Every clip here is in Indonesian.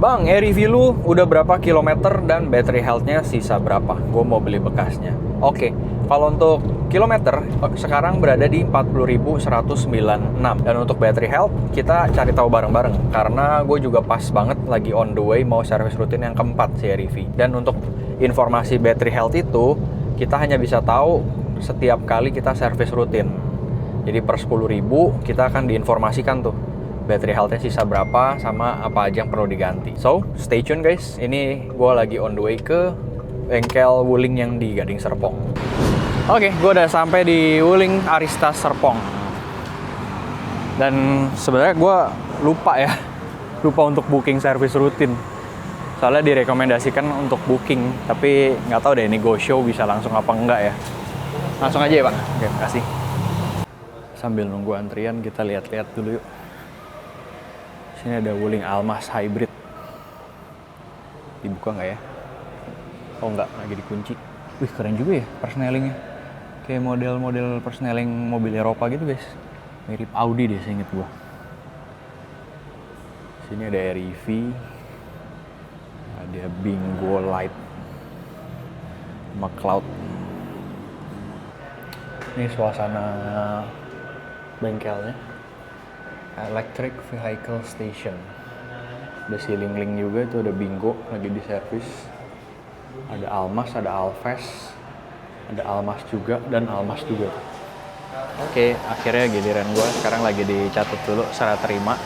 Bang, review lu udah berapa kilometer dan battery health-nya sisa berapa? Gue mau beli bekasnya. Oke, kalau untuk kilometer sekarang berada di 40.196. Dan untuk battery health kita cari tahu bareng-bareng karena gue juga pas banget lagi on the way mau service rutin yang keempat CR-V. Dan untuk informasi battery health itu kita hanya bisa tahu setiap kali kita service rutin. Jadi per 10.000 kita akan diinformasikan tuh battery health-nya sisa berapa sama apa aja yang perlu diganti. So, stay tune guys. Ini gue lagi on the way ke bengkel Wuling yang di Gading Serpong. Oke, gue udah sampai di Wuling Arista Serpong. Dan sebenarnya gue lupa untuk booking service rutin. Soalnya direkomendasikan untuk booking, tapi nggak tahu deh ini go show bisa langsung apa enggak ya. Langsung aja ya Pak. Oke, makasih. Sambil nunggu antrian kita lihat-lihat dulu yuk. Sini ada Wuling Almas Hybrid. Dibuka nggak ya? Oh nggak, lagi dikunci. Wih keren juga ya persnelingnya. Kayak model-model persneling mobil Eropa gitu guys. Mirip Audi deh seinget gua. Sini ada REV. Ada Bingo Light. McCloud. Ini suasana bengkelnya. Electric Vehicle Station. Ada Ceiling juga, itu ada Bingo lagi di servis. Ada Almas, ada Alves, ada Almas juga dan Almas juga. Oke, akhirnya giliran gue. Sekarang lagi dicatat dulu serah terima.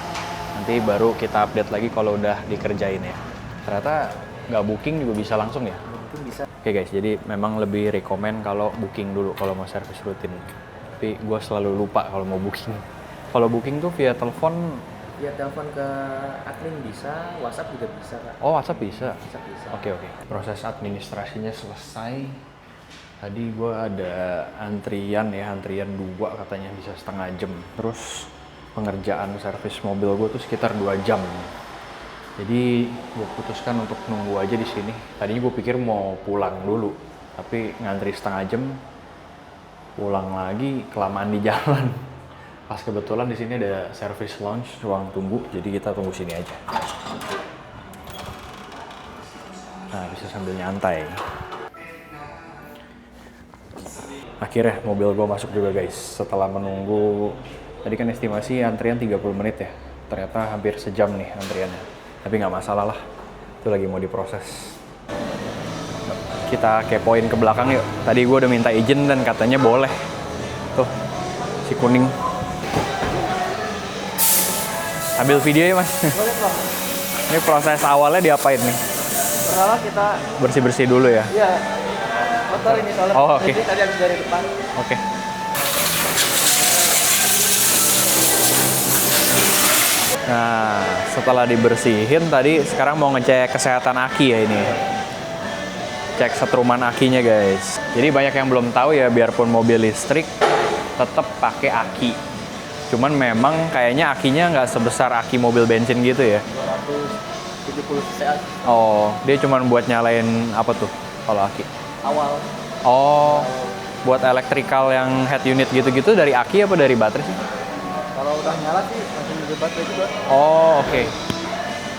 Nanti baru kita update lagi kalau udah dikerjain ya. Ternyata nggak booking juga bisa langsung ya? Bisa. Oke guys, jadi memang lebih rekomen kalau booking dulu kalau mau servis rutin. Tapi gue selalu lupa kalau mau booking. Kalau booking tuh via telepon? Via telepon ke admin bisa, WhatsApp juga bisa Kak. Oh WhatsApp bisa? Bisa. Oke. Proses administrasinya selesai. Tadi gue ada antrian 2 katanya bisa setengah jam. Terus pengerjaan servis mobil gue tuh sekitar 2 jam. Jadi gue putuskan untuk nunggu aja di sini. Tadinya gue pikir mau pulang dulu, tapi ngantri setengah jam, pulang lagi kelamaan di jalan. Pas kebetulan di sini ada service lounge, ruang tunggu, jadi kita tunggu sini aja. Nah, bisa sambil nyantai. Akhirnya mobil gue masuk juga guys. Setelah menunggu, tadi kan estimasi antrian 30 menit ya. Ternyata hampir sejam nih antriannya. Tapi nggak masalah lah, itu lagi mau diproses. Kita kepoin ke belakang yuk. Tadi gue udah minta izin dan katanya boleh. Tuh, si kuning. Ambil video ya mas. Boleh Bang. Ini proses awalnya diapain nih? Pertama kita Bersih-bersih dulu ya? Iya. Motor ini soalnya. Oh, oke. Jadi tadi habis dari depan. Oke. Nah, setelah dibersihin tadi, sekarang mau ngecek kesehatan aki ya ini. Cek setruman akinya guys. Jadi banyak yang belum tahu ya, biarpun mobil listrik tetap pakai aki. Cuman memang kayaknya akinya nggak sebesar aki mobil bensin gitu ya. 270 cc Oh, dia cuman buat nyalain apa tuh kalau aki? awal. Oh, buat elektrikal yang head unit gitu-gitu dari aki apa dari baterai sih? Kalau udah nyala sih langsung dari baterai juga. Oh, oke.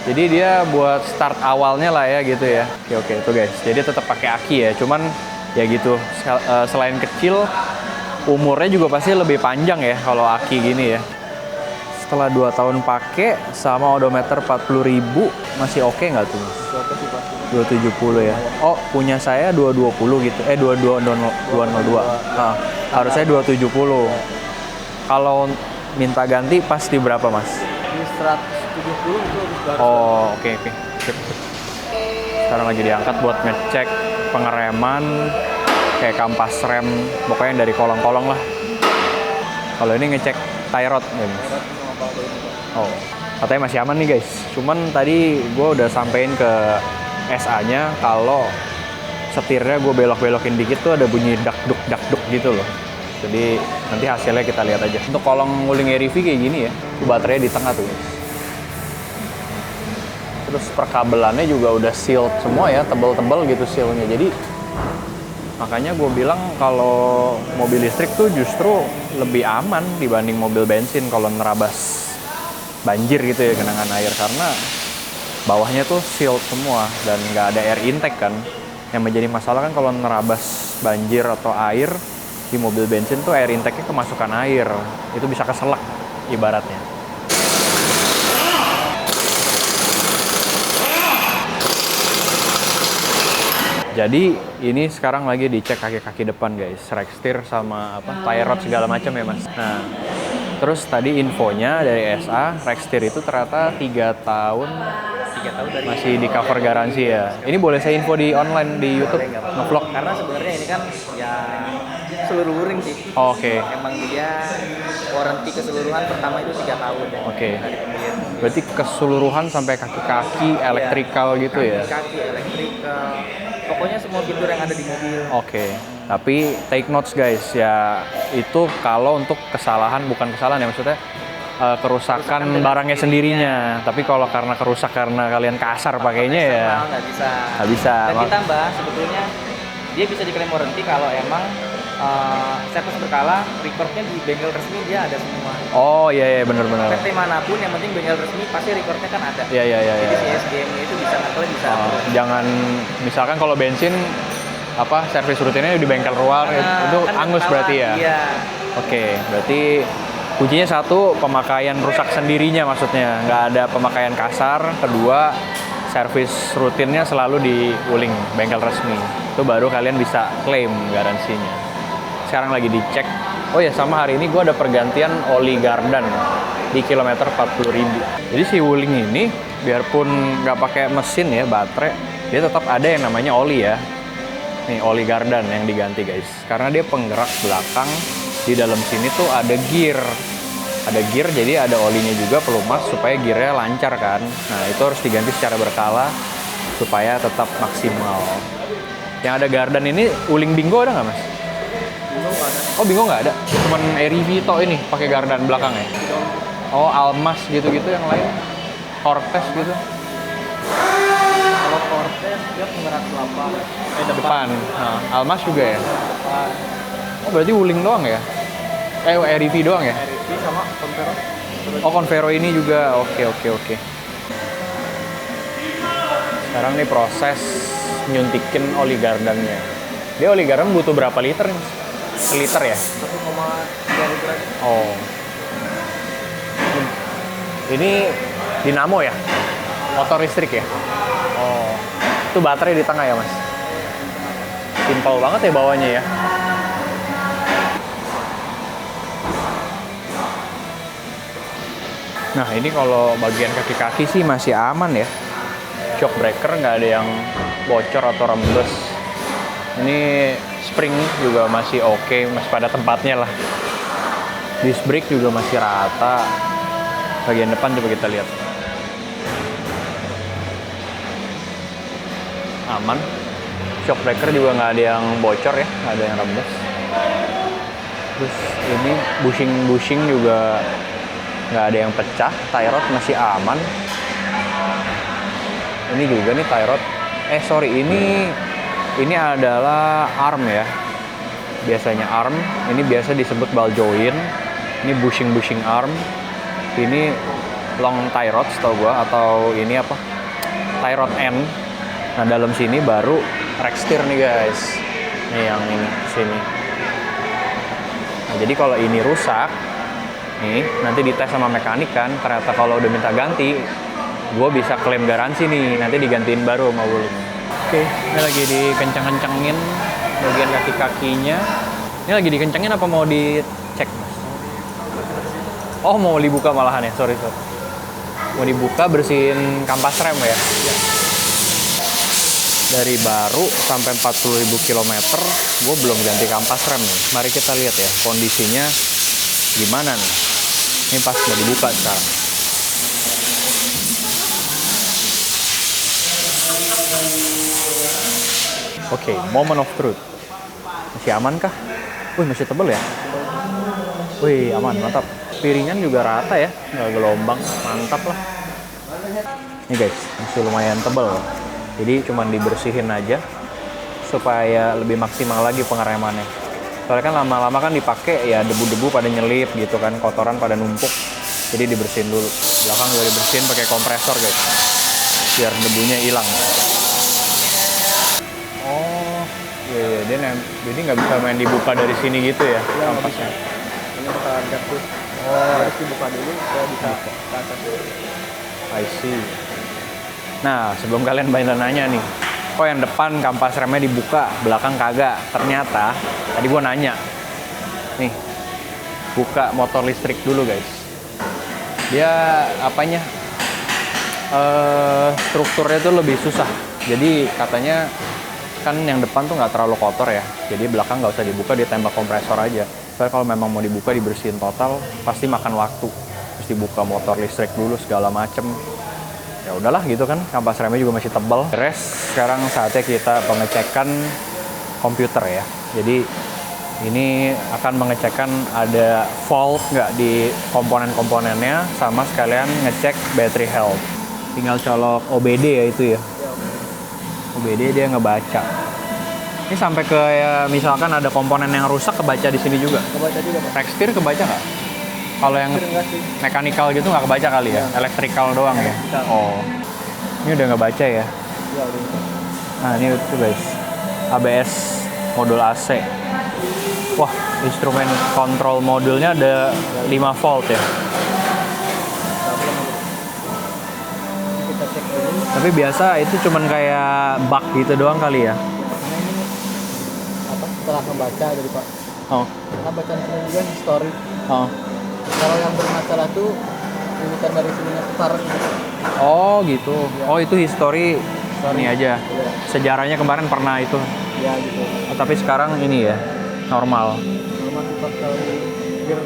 Jadi dia buat start awalnya lah ya gitu ya. Oke, itu guys. Jadi tetap pakai aki ya. Cuman ya gitu, selain kecil, umurnya juga pasti lebih panjang ya kalau aki gini ya. Setelah 2 tahun pakai sama odometer 40.000 masih oke nggak tuh? Oke sih pasti. 270 ya. Oh, punya saya 220 gitu. 202. Nah, harusnya 270. Kalau minta ganti pasti berapa, Mas? Di 170 itu habis baru. Oh, oke. Sekarang lagi diangkat buat ngecek pengereman, kayak kampas rem, pokoknya yang dari kolong-kolong lah. Kalau ini ngecek tie rod ya, Mas. Oh, katanya masih aman nih guys. Cuman tadi gue udah sampein ke SA-nya kalau setirnya gue belok-belokin dikit tuh ada bunyi dakduk gitu loh. Jadi nanti hasilnya kita lihat aja. Untuk kolong Wuling REV kayak gini ya, baterainya di tengah tuh guys. Terus perkabelannya juga udah sealed semua ya, tebel-tebel gitu sealnya. Jadi makanya gue bilang kalau mobil listrik tuh justru lebih aman dibanding mobil bensin kalau nerabas banjir gitu ya, genangan air. Karena bawahnya tuh sealed semua dan nggak ada air intake kan. Yang menjadi masalah kan kalau nerabas banjir atau air di mobil bensin tuh air intake-nya kemasukan air, itu bisa keselak ibaratnya. Jadi ini sekarang lagi dicek kaki-kaki depan guys, rack steer sama tie rod segala macam ya mas. Nah, terus tadi infonya dari SA, rack steer itu ternyata 3 tahun dari masih di cover garansi ya. Ini boleh saya info di online di YouTube ngevlog? Karena sebenarnya ini kan ya seluruh ring sih. Oke. Emang dia warranty keseluruhan pertama itu 3 tahun ya. Oke. Dari pembelian. Berarti keseluruhan sampai kaki-kaki elektrikal gitu ya? Kaki elektrikal. Pokoknya semua fitur yang ada di mobil. Oke. Tapi take notes guys ya, itu kalau untuk kesalahan, bukan kesalahan ya maksudnya kerusakan barangnya sendirinya. Tapi kalau karena kerusak karena kalian kasar pakainya ya nggak bisa. Nggak bisa. Dan ditambah sebetulnya dia bisa diklaim warranty kalau emang servis berkala, recordnya di bengkel resmi dia ada semua. Oh iya benar-benar. PT manapun yang penting bengkel resmi pasti recordnya kan ada. Iya. Jadi si SDM-nya itu bisa ngeklaim bisa. Jangan misalkan kalau bensin servis rutinnya di bengkel luar itu kan angus berarti ya. Iya. Oke, berarti kuncinya satu, pemakaian rusak sendirinya maksudnya, nggak ada pemakaian kasar. Kedua, servis rutinnya selalu di Wuling, bengkel resmi. Itu baru kalian bisa klaim garansinya. Sekarang lagi dicek. Oh ya, sama hari ini gue ada pergantian oli gardan di kilometer 40.000. Jadi si Wuling ini, biarpun nggak pakai mesin ya, baterai, dia tetap ada yang namanya oli ya. Nih, oli gardan yang diganti guys. Karena dia penggerak belakang. Di dalam sini tuh ada gear. Ada gear, jadi ada olinya juga pelumas supaya gearnya lancar kan. Nah, itu harus diganti secara berkala supaya tetap maksimal. Yang ada gardan ini, Wuling Bingo ada nggak mas? Bingo nggak ada. Oh, Bingo nggak ada? Cuman REV toh ini pakai gardan belakangnya? Oh, Almas gitu-gitu yang lain? Cortez gitu? Kalau Cortez dia penggerak Depan. Nah, Almas juga ya? Depan. Oh, berarti Wuling doang ya? REV doang ya? RV sama Convero. Oh, Convero ini juga. Oke. Sekarang nih proses nyuntikin oli gardannya. Dia oli gardan butuh berapa liter nih? Seliter ya? 1,3 liter aja. Oh. Ini dinamo ya? Motor listrik ya? Oh. Itu baterai di tengah ya, Mas? Simpel banget ya bawahnya ya? Nah, ini kalau bagian kaki-kaki sih masih aman ya. Shock breaker nggak ada yang bocor atau rembes. Ini spring juga masih oke, masih pada tempatnya lah. Disc brake juga masih rata. Bagian depan coba kita lihat. Aman. Shock breaker juga nggak ada yang bocor ya, nggak ada yang rembes. Terus ini bushing juga nggak ada yang pecah, tie rod masih aman. Ini juga nih tie rod. Ini adalah arm ya. Biasanya arm, ini biasa disebut ball joint. Ini bushing arm. Ini long tie rod setahu gua, atau ini apa? Tie rod end. Nah, dalam sini baru rack steer nih guys. Nih yang ini sini. Nah, jadi kalau ini rusak, nih nanti dites sama mekanik kan, ternyata kalau udah minta ganti, gue bisa klaim garansi nih, nanti digantiin baru sama Wuling. Oke, ini lagi dikencang-kencangin bagian kaki-kakinya. Ini lagi dikencangin apa mau dicek mas? Oh, mau dibuka malahan ya, sorry. Mau dibuka, bersihin kampas rem ya? Dari baru sampai 40.000 km, gue belum ganti kampas rem nih. Mari kita lihat ya kondisinya gimana nih. Ini pas mau dibuka sekarang. Oke, moment of truth. Masih aman kah? Wih, masih tebel ya? Wih, aman, mantap. Piringan juga rata ya, nggak gelombang, mantap lah. Nih guys, masih lumayan tebel. Jadi cuman dibersihin aja supaya lebih maksimal lagi pengeremannya. Soalnya kan lama-lama kan dipakai ya debu-debu pada nyelip gitu kan, kotoran pada numpuk. Jadi dibersihin dulu. Belakang juga dibersihin pakai kompresor guys. biar debunya hilang. Oh, iya, jadi nggak bisa main dibuka dari sini gitu ya? Iya, kampasnya. Ini bakal ada tuh. Oh, Harus dibuka dulu, saya bisa ke atas dulu. I see. Nah, sebelum kalian banyak nanya nih, kok yang depan kampas remnya dibuka, belakang kagak? Ternyata, tadi gue nanya. Nih, buka motor listrik dulu guys. Dia apanya? Strukturnya tuh lebih susah. Jadi katanya kan yang depan tuh nggak terlalu kotor ya. Jadi belakang nggak usah dibuka, ditembak kompresor aja. Soalnya kalau memang mau dibuka, dibersihin total, pasti makan waktu. Terus dibuka motor listrik dulu segala macem. Ya udahlah gitu kan, kampas remnya juga masih tebal. Beres, sekarang saatnya kita pengecekan komputer ya. Jadi ini akan mengecekkan ada fault nggak di komponen-komponennya, sama sekalian ngecek battery health. Tinggal colok OBD ya itu ya. OBD dia ngebaca. Ini sampai ke ya, misalkan ada komponen yang rusak kebaca di sini juga. Kebaca juga, Pak. Tekstir kebaca nggak? Kalau yang Enggak sih. mechanical gitu nggak kebaca kali ya? Electrical doang ya? Oh. Ini udah nggak baca ya? Ya, udah. Nah ini tuh guys, ABS modul AC. Wah, instrumen kontrol modulnya ada 5 volt ya. Kita cek dulu. Tapi biasa itu cuman kayak bug gitu doang kali ya. Karena ini apa? Setelah membaca dari Pak. Oh, Kita baca di sini juga history. oh, Kalau yang bermasalah tuh limitan dari sininya besar gitu. oh gitu. Oh itu history ini aja. Iya. Sejarahnya kemarin pernah itu. Ya gitu. Oh, tapi sekarang ini ya normal. Normal kita tahu gear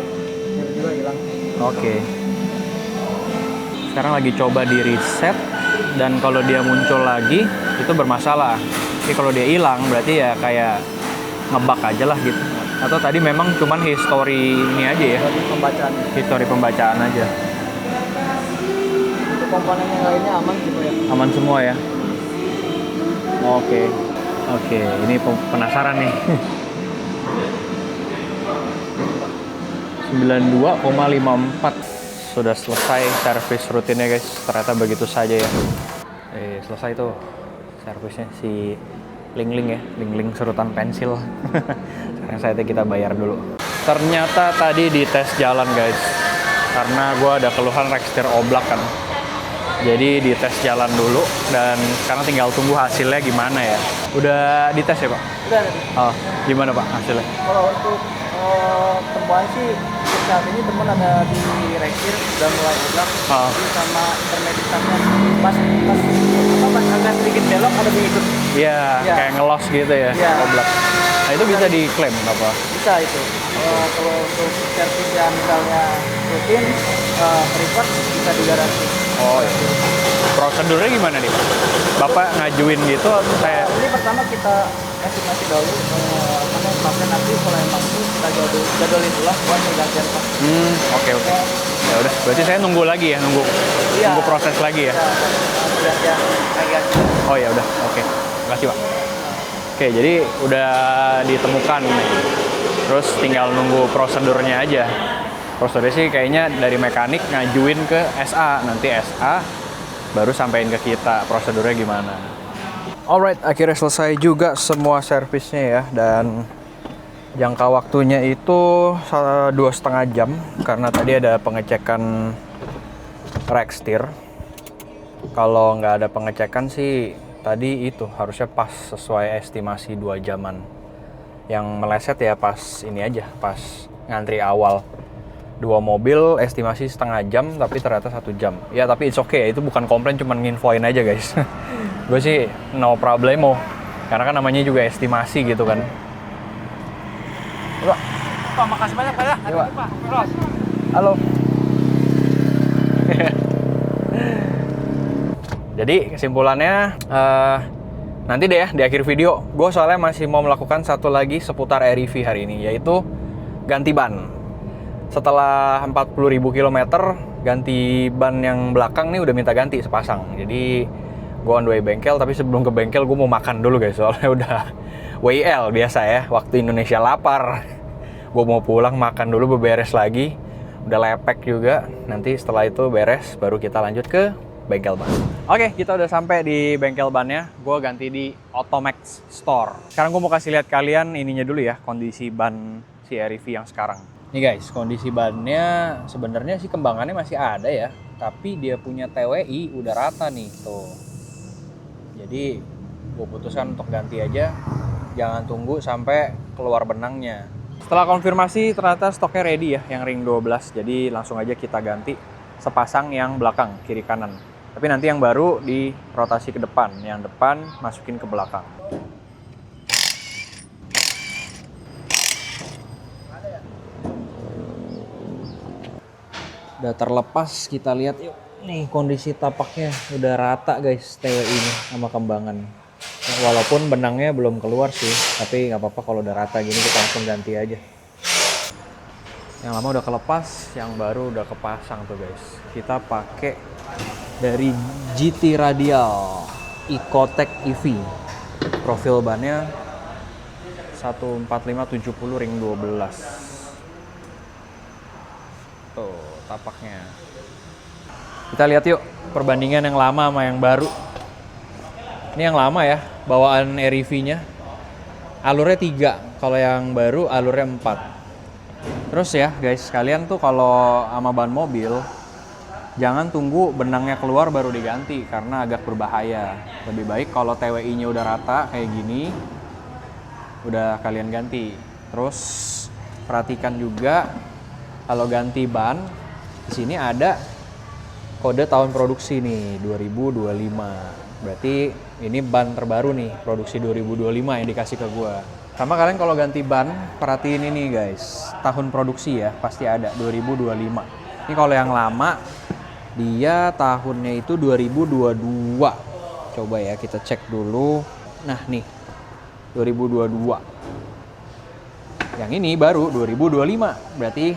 juga hilang. Oke. Sekarang lagi coba di reset dan kalau dia muncul lagi itu bermasalah. Tapi kalau dia hilang berarti ya kayak ngebug aja lah gitu. Atau tadi memang cuman history ini aja ya. Dari pembacaan. History pembacaan aja. Untuk komponen yang lainnya aman gitu ya. Aman semua ya. Oke. Oke, ini penasaran nih. 92,54 sudah selesai servis rutinnya guys. Ternyata begitu saja ya. Selesai tuh servisnya si Ling-Ling ya, Ling-Ling serutan pensil. Sekarang saatnya kita bayar dulu. Ternyata tadi di tes jalan guys, karena gue ada keluhan rekstir oblak kan. Jadi di tes jalan dulu dan sekarang tinggal tunggu hasilnya gimana ya. Udah dites ya Pak? Udah. Oh, gimana Pak hasilnya? Kalau untuk temuan sih saat ini teman ada di reksir udah mulai hilang. Oh. Sama intermediate-nya pas agak sedikit belok ada mengikut. Iya, Iya. kayak ngelos gitu ya, Iya. oblak. Nah itu bisa diklaim apa? Bisa itu. Kalau untuk servis yang misalnya rutin, report bisa digaransi. Oh iya. Prosedurnya gimana nih Pak? Bapak ngajuin gitu atau kayak? Ini pertama kita estimasi dulu sampai nanti kalau emang itu kita jadwalin ulang buat pergantian pas. Oke. Ya udah, berarti saya nunggu lagi ya, nunggu proses lagi ya. Pergantian ganti. Oh ya udah, oke. Makasih Pak. Oke, jadi udah ditemukan nih. Terus tinggal nunggu prosedurnya aja. Prosedurnya sih kayaknya dari mekanik ngajuin ke SA, nanti SA baru sampein ke kita prosedurnya gimana. Alright, akhirnya selesai juga semua servisnya ya, dan jangka waktunya itu 2,5 jam karena tadi ada pengecekan rekstir. Kalau nggak ada pengecekan sih tadi itu harusnya pas sesuai estimasi 2 jaman. Yang meleset ya pas ini aja, pas ngantri awal. 2 mobil estimasi setengah jam tapi ternyata 1 jam. Ya tapi it's okay ya, itu bukan komplain, cuman nginfoin aja guys. Gue sih no problemo, karena kan namanya juga estimasi gitu kan. Pak, makasih banyak Pak ya. Iya, Pak. Pak. Terus. Halo. Jadi kesimpulannya nanti deh ya di akhir video. Gue soalnya masih mau melakukan satu lagi seputar REV hari ini, yaitu ganti ban. Setelah 40.000 km ganti ban yang belakang nih udah minta ganti sepasang. Jadi gue on the way bengkel, tapi sebelum ke bengkel gue mau makan dulu guys, soalnya udah WIL biasa ya, waktu Indonesia lapar. Gue mau pulang makan dulu, beberes lagi. Udah lepek juga. Nanti setelah itu beres baru kita lanjut ke bengkel ban. Oke, kita udah sampai di bengkel bannya. Gue ganti di Automax Store. Sekarang gue mau kasih lihat kalian ininya dulu ya, kondisi ban si REV yang sekarang. Nih guys, kondisi bannya sebenarnya sih kembangannya masih ada ya, tapi dia punya TWI udah rata nih tuh. Jadi gue putuskan untuk ganti aja, jangan tunggu sampai keluar benangnya. Setelah konfirmasi ternyata stoknya ready ya, yang ring 12. Jadi langsung aja kita ganti sepasang yang belakang, kiri kanan. Tapi nanti yang baru di rotasi ke depan, yang depan masukin ke belakang. Udah terlepas, kita lihat yuk. Nih kondisi tapaknya udah rata guys, TWI-nya sama kembangan. Walaupun benangnya belum keluar sih, tapi nggak apa-apa kalau udah rata gini kita langsung ganti aja. Yang lama udah kelepas, yang baru udah kepasang tuh guys. Kita pakai dari GT Radial Ecotec EV. Profil bannya 145/70 ring 12. Tuh tapaknya. Kita lihat yuk perbandingan yang lama sama yang baru. Ini yang lama ya, bawaan REV-nya. Alurnya 3, kalau yang baru alurnya 4. Terus ya guys, kalian tuh kalau sama ban mobil, jangan tunggu benangnya keluar baru diganti, karena agak berbahaya. Lebih baik kalau TWI-nya udah rata kayak gini, udah kalian ganti. Terus perhatikan juga, kalau ganti ban, di sini ada kode tahun produksi nih, 2025. Berarti ini ban terbaru nih, produksi 2025 yang dikasih ke gua. Sama kalian kalau ganti ban, perhatiin ini guys, tahun produksi ya, pasti ada 2025. Ini kalau yang lama, dia tahunnya itu 2022. Coba ya kita cek dulu. Nah nih, 2022. Yang ini baru 2025. Berarti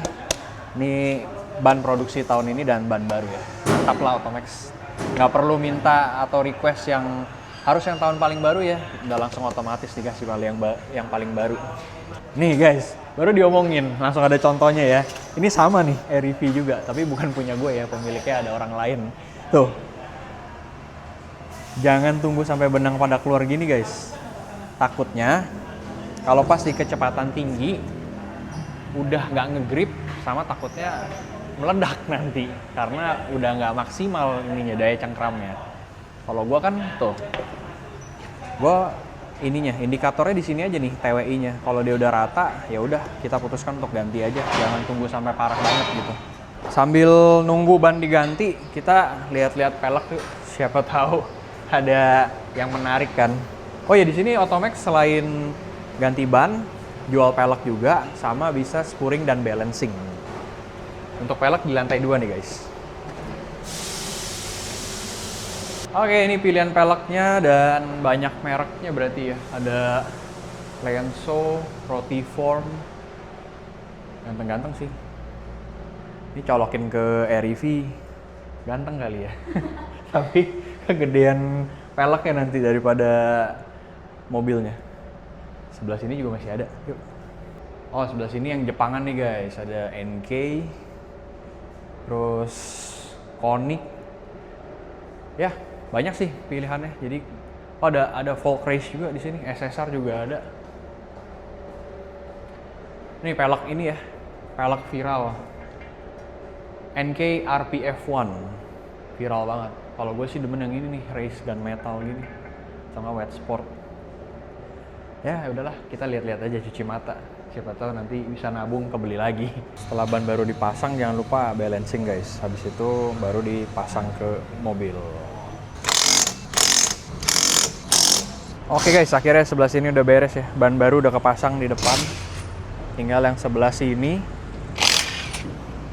ini ban produksi tahun ini dan ban baru ya. Mantap lah Automax. Nggak perlu minta atau request yang harus yang tahun paling baru ya, udah langsung otomatis dikasih yang paling baru. Nih guys, baru diomongin, langsung ada contohnya ya. Ini sama nih, REV juga, tapi bukan punya gue ya, pemiliknya ada orang lain. Tuh, jangan tunggu sampai benang pada keluar gini guys. Takutnya kalau pas di kecepatan tinggi, udah nggak ngegrip, sama takutnya meledak nanti karena udah nggak maksimal ininya daya cengkramnya. Kalau gua kan tuh, gua ininya indikatornya di sini aja nih TWI-nya. Kalau dia udah rata, ya udah kita putuskan untuk ganti aja. Jangan tunggu sampai parah banget gitu. Sambil nunggu ban diganti, kita lihat-lihat pelek yuk. Siapa tahu ada yang menarik kan. Oh ya di sini Automax selain ganti ban, jual pelek juga, sama bisa spuring dan balancing. Untuk pelek di lantai 2 nih guys. Oke, ini pilihan peleknya dan banyak mereknya berarti ya. Ada Lenso, Rotiform. Ganteng-ganteng sih. Ini colokin ke REV. Ganteng kali ya. Tapi kegedean peleknya nanti daripada mobilnya. Sebelah sini juga masih ada. Yuk. Oh, sebelah sini yang Jepangan nih guys. Ada NK. Terus Konik. Ya, banyak sih pilihannya. Jadi ada Folk Race juga di sini, SSR juga ada. Nih pelek ini ya, pelek viral. NK RPF1. Viral banget. Kalau gue sih demen yang ini nih, race gun metal gini. Sama wet sport. Ya udahlah, kita lihat-lihat aja, cuci mata. Siapa tahu nanti bisa nabung kebeli lagi. Setelah ban baru dipasang, jangan lupa balancing guys. Habis itu baru dipasang ke mobil. Oke guys, akhirnya sebelah sini udah beres ya. Ban baru udah kepasang di depan. Tinggal yang sebelah sini.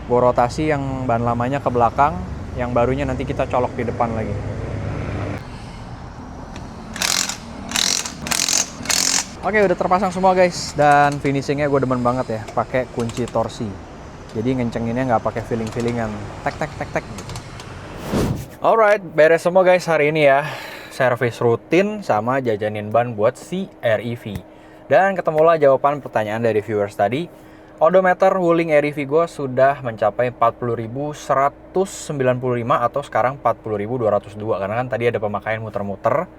Gue rotasi yang ban lamanya ke belakang. Yang barunya nanti kita colok di depan lagi. Oke, udah terpasang semua guys, dan finishingnya gue demen banget ya, pakai kunci torsi. Jadi ngencenginnya nggak pakai feeling-feelingan, tek tek tek tek. Alright, beres semua guys hari ini ya. Servis rutin sama jajanin ban buat si REV. Dan ketemulah jawaban pertanyaan dari viewers tadi. Odometer Wuling REV gue sudah mencapai 40.195 atau sekarang 40.202 karena kan tadi ada pemakaian muter-muter.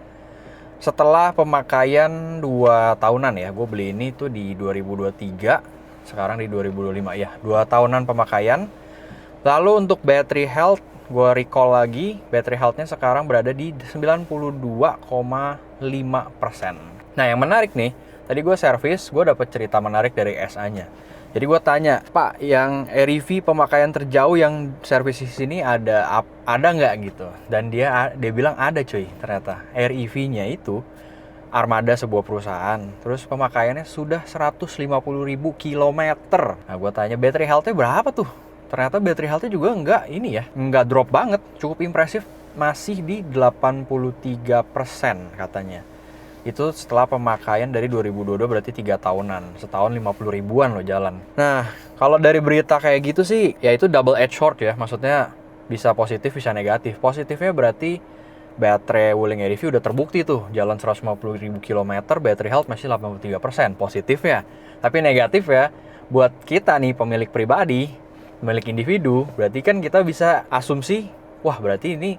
Setelah pemakaian 2 tahunan ya, gue beli ini tuh di 2023, sekarang di 2025 ya, 2 tahunan pemakaian. Lalu untuk battery health, gue recall lagi, battery health-nya sekarang berada di 92,5%. Nah yang menarik nih, tadi gue servis, gue dapet cerita menarik dari SA-nya. Jadi gue tanya, Pak, yang REV pemakaian terjauh yang servis di sini ada nggak gitu? Dan dia bilang ada cuy, ternyata REV-nya itu armada sebuah perusahaan. Terus pemakaiannya sudah 150.000 kilometer. Nah gue tanya battery health-nya berapa tuh? Ternyata battery health-nya juga nggak drop banget, cukup impresif, masih di 83% katanya. Itu setelah pemakaian dari 2022 berarti 3 tahunan, setahun 50 ribuan loh jalan. Nah, kalau dari berita kayak gitu sih, ya itu double edge sword ya, maksudnya bisa positif bisa negatif. Positifnya berarti baterai Wuling REV udah terbukti tuh, jalan 150.000 km, battery health masih 83%, positifnya. Tapi negatif ya, buat kita nih pemilik pribadi, pemilik individu, berarti kan kita bisa asumsi, wah berarti ini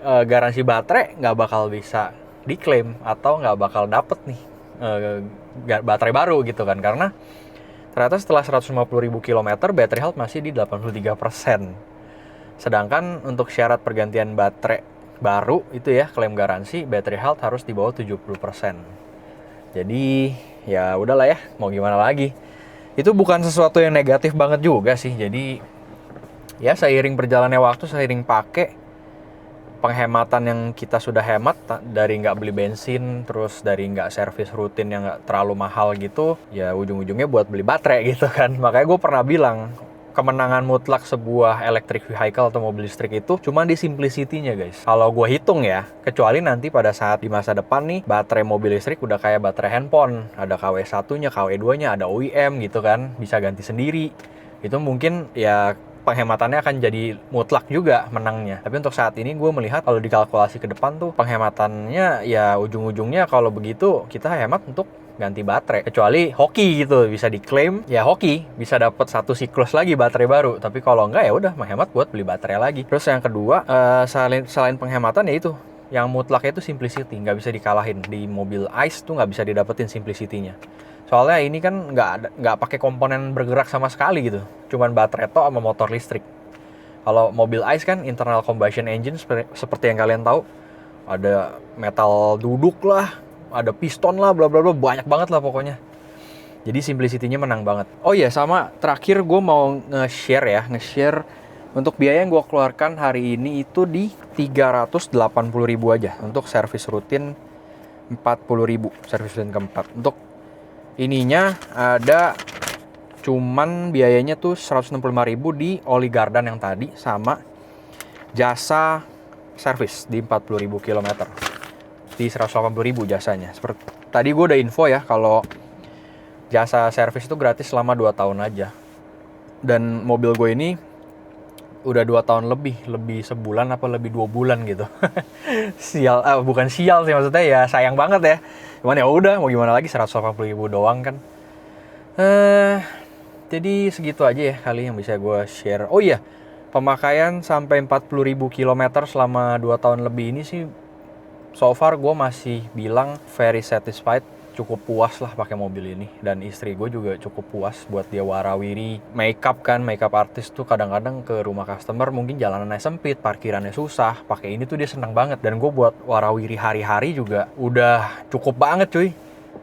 garansi baterai nggak bakal bisa diklaim atau nggak bakal dapet nih baterai baru gitu kan, karena ternyata setelah 150.000 km battery health masih di 83%. Sedangkan untuk syarat pergantian baterai baru itu ya, klaim garansi battery health harus di bawah 70%. Jadi ya udahlah ya, mau gimana lagi. Itu bukan sesuatu yang negatif banget juga sih. Jadi ya seiring berjalannya waktu, seiring pakai, penghematan yang kita sudah hemat dari nggak beli bensin, terus dari nggak servis rutin yang nggak terlalu mahal gitu, ya ujung-ujungnya buat beli baterai gitu kan. Makanya gue pernah bilang, kemenangan mutlak sebuah electric vehicle atau mobil listrik itu cuma di simplicity-nya guys. Kalau gue hitung ya, kecuali nanti pada saat di masa depan nih, baterai mobil listrik udah kayak baterai handphone, ada KW1-nya, KW2-nya, ada OEM gitu kan, bisa ganti sendiri. Itu mungkin ya penghematannya akan jadi mutlak juga menangnya. Tapi untuk saat ini gue melihat kalau dikalkulasi ke depan tuh penghematannya ya ujung-ujungnya kalau begitu kita hemat untuk ganti baterai. Kecuali hoki gitu bisa diklaim, ya hoki bisa dapat satu siklus lagi baterai baru. Tapi kalau enggak ya udah menghemat buat beli baterai lagi. Terus yang kedua, selain penghematan ya itu yang mutlaknya itu simplicity, nggak bisa dikalahin. Di mobil ICE tuh nggak bisa didapetin simplicity-nya. Soalnya ini kan nggak pakai komponen bergerak sama sekali gitu. Cuman baterai tok sama motor listrik. Kalau mobil ICE kan internal combustion engine seperti yang kalian tahu, ada metal duduk lah, ada piston lah, bla bla bla, banyak banget lah pokoknya. Jadi simplicity-nya menang banget. Oh iya, sama terakhir gue mau nge-share untuk biaya yang gue keluarkan hari ini itu di 380.000 aja untuk servis rutin 40.000, servis rutin keempat. Untuk ininya ada cuman biayanya tuh 165.000 di Oli Gardan yang tadi, sama jasa servis di 40.000 km. Di 180.000 jasanya. Seperti tadi gue udah info ya kalau jasa servis itu gratis selama 2 tahun aja. Dan mobil gue ini udah 2 tahun lebih sebulan apa lebih 2 bulan gitu. Bukan sial sih, maksudnya ya sayang banget ya. Cuman ya udah, mau gimana lagi, 180.000 doang kan. Jadi segitu aja ya kali yang bisa gue share. Oh iya, pemakaian sampai 40.000 km selama 2 tahun lebih ini sih so far gue masih bilang very satisfied, cukup puas lah pakai mobil ini. Dan istri gue juga cukup puas, buat dia warawiri makeup artist tuh kadang-kadang ke rumah customer mungkin jalanannya sempit, parkirannya susah, pakai ini tuh dia seneng banget. Dan gue buat warawiri hari-hari juga udah cukup banget cuy,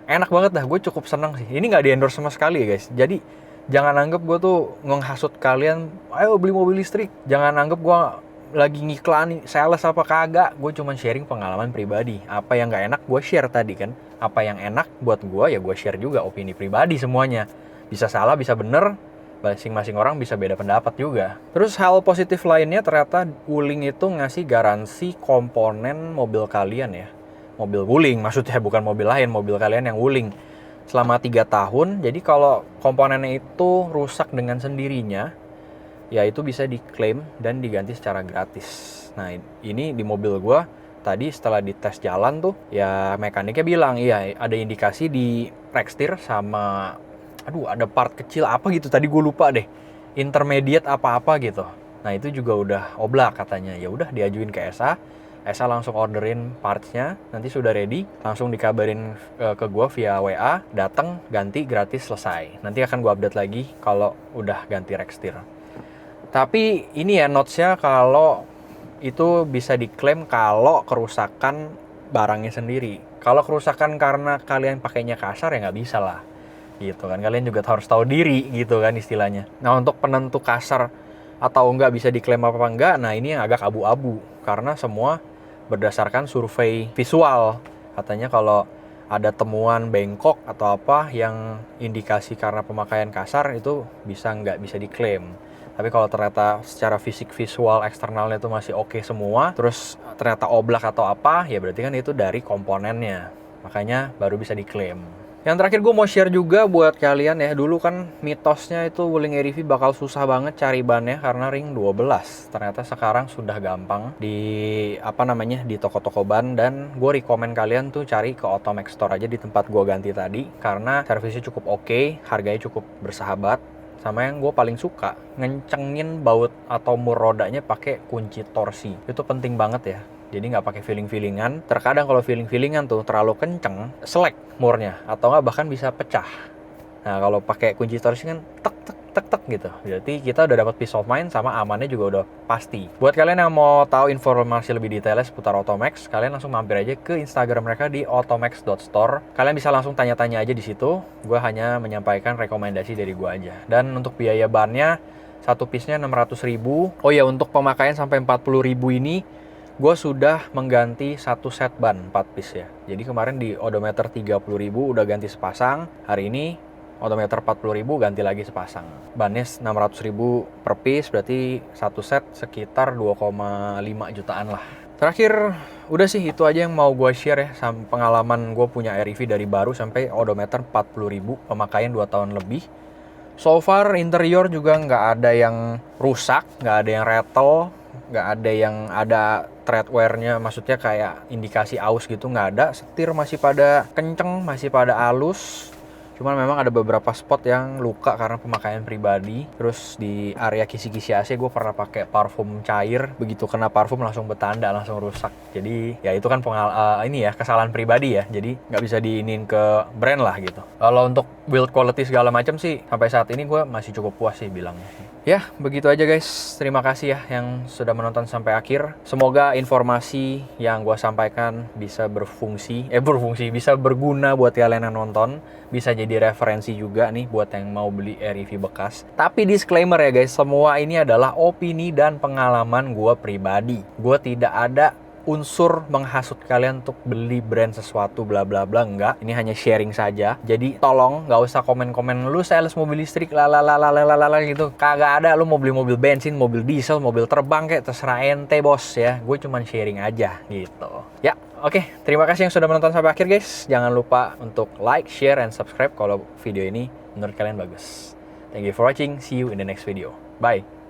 enak banget dah, gue cukup seneng sih. Ini nggak di endorse sama sekali ya guys, jadi jangan anggap gue tuh ngenghasut kalian ayo beli mobil listrik, jangan anggap gue lagi ngiklan sales apa kagak. Gue cuma sharing pengalaman pribadi. Apa yang nggak enak gue share tadi kan, apa yang enak buat gue ya gue share juga, opini pribadi semuanya. Bisa salah bisa bener, masing-masing orang bisa beda pendapat juga. Terus hal positif lainnya, ternyata Wuling itu ngasih garansi komponen mobil kalian ya, mobil Wuling maksudnya, bukan mobil lain, mobil kalian yang Wuling, selama 3 tahun. Jadi kalau komponennya itu rusak dengan sendirinya, ya itu bisa diklaim dan diganti secara gratis. Nah ini di mobil gue tadi setelah dites jalan tuh, ya mekaniknya bilang iya ada indikasi di rekstir sama aduh ada part kecil apa gitu, tadi gue lupa deh, intermediate apa-apa gitu. Nah itu juga udah oblak katanya. Ya udah diajuin ke Esa langsung orderin partsnya, nanti sudah ready, langsung dikabarin ke gue via WA, datang ganti gratis selesai. Nanti akan gue update lagi kalau udah ganti rack steer. Tapi ini ya notesnya, kalau itu bisa diklaim kalau kerusakan barangnya sendiri. Kalau kerusakan karena kalian pakainya kasar ya nggak bisa lah, gitu kan. Kalian juga harus tahu diri gitu kan istilahnya. Nah untuk penentu kasar atau nggak bisa diklaim apa enggak, nah ini yang agak abu-abu karena semua berdasarkan survei visual. Katanya kalau ada temuan bengkok atau apa yang indikasi karena pemakaian kasar itu nggak bisa diklaim. Tapi kalau ternyata secara fisik visual eksternalnya itu masih oke semua, terus ternyata oblak atau apa, ya berarti kan itu dari komponennya. Makanya baru bisa diklaim. Yang terakhir gue mau share juga buat kalian ya. Dulu kan mitosnya itu wuling ADV bakal susah banget cari bannya karena ring 12. Ternyata sekarang sudah gampang di di toko-toko ban, dan gue rekomen kalian tuh cari ke Automax Store aja di tempat gue ganti tadi karena servisnya cukup oke, harganya cukup bersahabat. Sama yang gue paling suka, ngencengin baut atau mur rodanya pakai kunci torsi. Itu penting banget ya. Jadi nggak pakai feeling-feelingan. Terkadang kalau feeling-feelingan tuh terlalu kenceng, selek murnya atau nggak bahkan bisa pecah. Nah kalau pakai kunci torsi kan tek tek tek tek gitu. Berarti kita udah dapat peace of mind, sama amannya juga udah pasti. Buat kalian yang mau tahu informasi lebih detailnya seputar Automax, kalian langsung mampir aja ke Instagram mereka di automax.store. Kalian bisa langsung tanya-tanya aja di situ. Gue hanya menyampaikan rekomendasi dari gue aja. Dan untuk biaya bannya, satu piece-nya 600.000. Oh ya, untuk pemakaian sampai 40.000 ini, gue sudah mengganti satu set ban 4 piece ya. Jadi kemarin di odometer 30.000 udah ganti sepasang. Hari ini odometer 40.000 ganti lagi sepasang. Bannya 600.000 per piece, berarti satu set sekitar 2,5 jutaan lah. Terakhir, udah sih itu aja yang mau gue share ya. Pengalaman gue punya REV dari baru sampai odometer 40.000, pemakaian 2 tahun lebih. So far interior juga nggak ada yang rusak, nggak ada yang rattle, nggak ada yang ada tread wear-nya, maksudnya kayak indikasi aus gitu, nggak ada. Setir masih pada kenceng, masih pada halus. Cuman memang ada beberapa spot yang luka karena pemakaian pribadi. Terus di area kisi-kisi AC gue pernah pakai parfum cair, begitu kena parfum langsung bertanda, langsung rusak. Jadi ya itu kan kesalahan pribadi ya. Jadi nggak bisa diinin ke brand lah gitu. Kalau untuk build quality segala macam sih sampai saat ini gue masih cukup puas sih bilangnya. Ya, begitu aja guys. Terima kasih ya yang sudah menonton sampai akhir. Semoga informasi yang gue sampaikan bisa bisa berguna buat kalian yang nonton. Bisa jadi referensi juga nih buat yang mau beli REV bekas. Tapi disclaimer ya guys, semua ini adalah opini dan pengalaman gue pribadi. Gue tidak ada unsur menghasut kalian untuk beli brand sesuatu bla bla bla, enggak. Ini hanya sharing saja. Jadi tolong nggak usah komen-komen lu sales mobil listrik lalalala gitu. Kagak ada. Lu mau beli mobil bensin, mobil diesel, mobil terbang kayak terserah ente bos ya. Gue cuman sharing aja gitu. Ya, oke. Terima kasih yang sudah menonton sampai akhir guys. Jangan lupa untuk like, share, and subscribe kalau video ini menurut kalian bagus. Thank you for watching. See you in the next video. Bye.